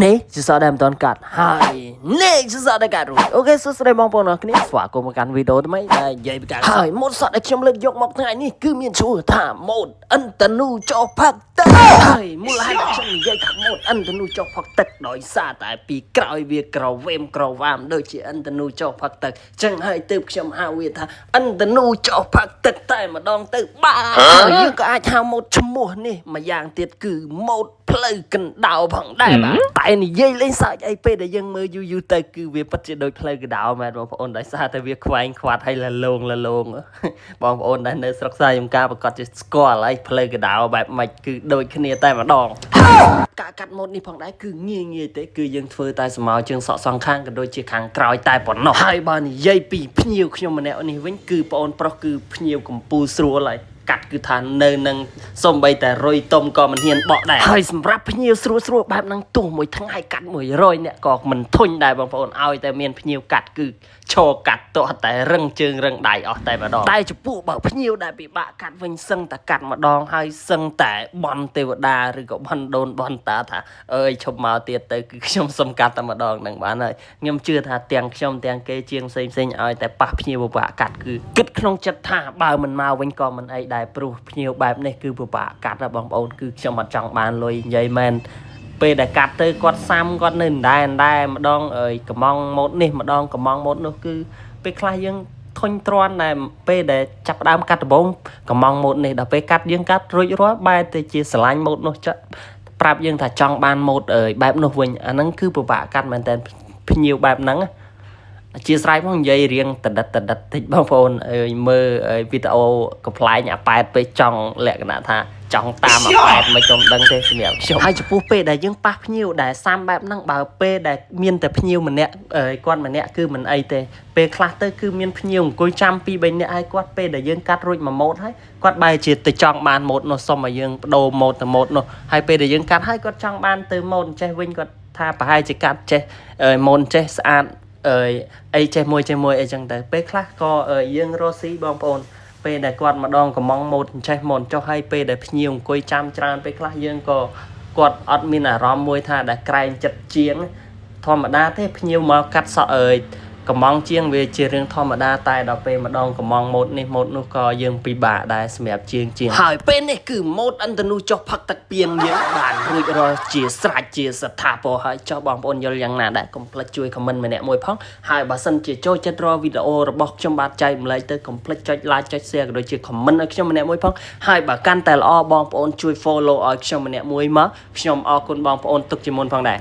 នេះជាសតតែមិនតន់កាត់ហើយនេះជាសតតែកាត់រួចអូខេសួស្តីបងប្អូនអរគ្នាស្វាគមន៍មកកាន់វីដេអូថ្មីដែលនិយាយពីការហើយម៉ូតសតដែលខ្ញុំលើកយកមកថ្ងៃនេះគឺមានឈ្មោះថាម៉ូតអិនតានូចុះផឹកទឹកហើយមូលហេតុដែលខ្ញុំនិយាយថាម៉ូតអិនតានូចុះផឹកទឹកដោយសារតែពីក្រោយវាក្រវេមក្រវាមដូចជាអិនតានូចុះផឹកទឹកចឹងហើយទើបខ្ញុំហៅវាថាអិនតានូចុះផឹកទឹកតែម្ដងទៅបាទហើយយើងក៏អាចហៅម៉ូតឈ្មោះនេះម្យ៉ាងទៀតគឺម៉ូតផ្លូវកណ្ដោផងដែរបាទតែនិយាយលេងសើចអីពេលដែលយើងមើលយូរទៅគឺវាពិតជាដូចផ្លូវកណ្ដោមែនបងប្អូនដោយសារតែវាខ្វែងខ្វាត់ហើយលលោងបងប្អូនដែលនៅស្រុកស្រែចំការប្រកាសជាស្គាល់ហើយផ្លូវកណ្ដោបែបម៉េចគឺដូចគ្នាតែម្ដងការកាត់ម៉ូតនេះផងដែរគឺងាយទេគឺយើងធ្វើតែស្មៅជើងសក់សងខាងក៏ដូចជាខាងក្រោយតែប៉ុណ្ណោះហើយបើនិយាយពីភ្ញៀវខ្ញុំម្នាក់នេះវិញគឺបងប្អូនប្រុសគឺភ្ញៀវកំពូលស្រួលហើយកាត់គឺថានៅនឹងសំបីតែរុយតុំក៏មិនហ៊ានបកដែរហើយសម្រាប់ភ្ញៀវស្រួលបែបហ្នឹងទោះមួយថ្ងៃកាត់100នាក់ក៏មិនធុញដែរបងប្អូនឲ្យតែមានភ្ញៀវកាត់គឺឈរកាត់ទាស់តែរឹងជើងរឹងដៃអស់តែម្ដងតែចំពោះបើភ្ញៀវដែលពិបាកកាត់វិញសឹងតែកាត់ម្ដងហើយសឹងតែបន់ទេវតាឬក៏បន់ដូនបន់តាថាអើយឈប់មកទៀតទៅគឺខ្ញុំសុំកាត់តែម្ដងហ្នឹងបានហើយខ្ញុំជឿថាទាំងខ្ញុំទាំងគេជាងផ្សេងឲ្យតែប៉ះភ្ញៀវពិបាកកាត់គឺគិតក្នុងចិត្តថាបើមិនមកវិញក៏មិនអីដែរព្រោះភ្ញៀវបែបនេះគឺពិបាកកាត់ណាបងប្អូនគឺខ្ញុំអត់ចង់បានលុយនិយាយមែនពេលដែលកាត់ទៅគាត់សាំគាត់នៅដែរម្ដងកំងម៉ូតនេះម្ដងកំងម៉ូតនោះគឺពេលខ្លះយើងធុញទ្រាន់តែពេលដែលចាប់ដើមកាត់ដំបូងកំងម៉ូតនេះដល់ពេលកាត់យើងកាត់រួចរាល់បែរទៅជាស្រឡាញ់ម៉ូតនោះចាក់ប្រាប់យើងថាចង់បានម៉ូតបែបនោះវិញអាហ្នឹងគឺពិបាកកាត់មែនតើភ្ញៀវបែបហ្នឹងអធិស្ឋានផងនិយាយរៀងតដិតតិចបងប្អូនមើលវីដេអូកំ pl ែងអាប៉ែតពេកចង់លក្ខណៈថាចង់តាមអាប៉ែតមិនក៏មិនដឹងទេសម្រាប់ខ្ញុំហើយចំពោះពេលដែលយើងប៉ះភ្ញៀវដែលសាំបែបហ្នឹងបើពេលដែលមានតែភ្ញៀវម្នាក់គាត់ម្នាក់គឺមិនអីទេពេលខ្លះទៅគឺមានភ្ញៀវអង្គុយចាំ2-3នាក់ហើយគាត់ពេលដែលយើងកាត់រួចមួយម៉ូតហើយគាត់បែរជាទៅចង់បានម៉ូតនោះសុំឲ្យយើងបដូរម៉ូតទៅម៉ូតនោះហើយពេលដែលយើងកាត់ហើយគាត់ចង់បានទៅម៉ូតចេះវិញគាត់ថាប្រហែលជាកាត់ចេះម៉ូតចេះស្អាតអីចេះមួយអីចឹងទៅពេលខ្លះក៏យើងរស់ស៊ីបងប្អូនពេលដែលគាត់ម្ដងកំងម៉ូតចេះម៉ូតចុះហើយពេលដែលភ្ញៀវអង្គុយចាំច្រើនពេលខ្លះយើងក៏គាត់អត់មានអារម្មណ៍មួយថាដែលក្រែងចិត្តជាងធម្មតាទេភ្ញៀវមកកាត់សក់កំងជាងវាជារឿងធម្មតាតែដល់ពេលម្ដងកំងម៉ូតនេះម៉ូតនោះក៏យើងពិបាកដែរសម្រាប់ជាងហើយពេលនេះគឺម៉ូតអិនតានូចុះផឹកទឹកពីងយើងបានរួចរាល់ជាស្រេចជាស្ថាពរហើយចុះបងប្អូនយល់យ៉ាងណាដែរកុំភ្លេចជួយ comment ម្នាក់មួយផងហើយបើសិនជាចូលចិត្តរាល់វីដេអូរបស់ខ្ញុំបាទចែកម្លែកទៅកុំភ្លេចចុច like ចុច share ក៏ដូចជា comment ឲ្យខ្ញុំម្នាក់មួយផងហើយបើកាន់តែល្អបងប្អូនជួយ follow ឲ្យខ្ញុំម្នាក់មួយមកខ្ញុំអរគុណបងប្អូនទុកជាមុនផងដែរ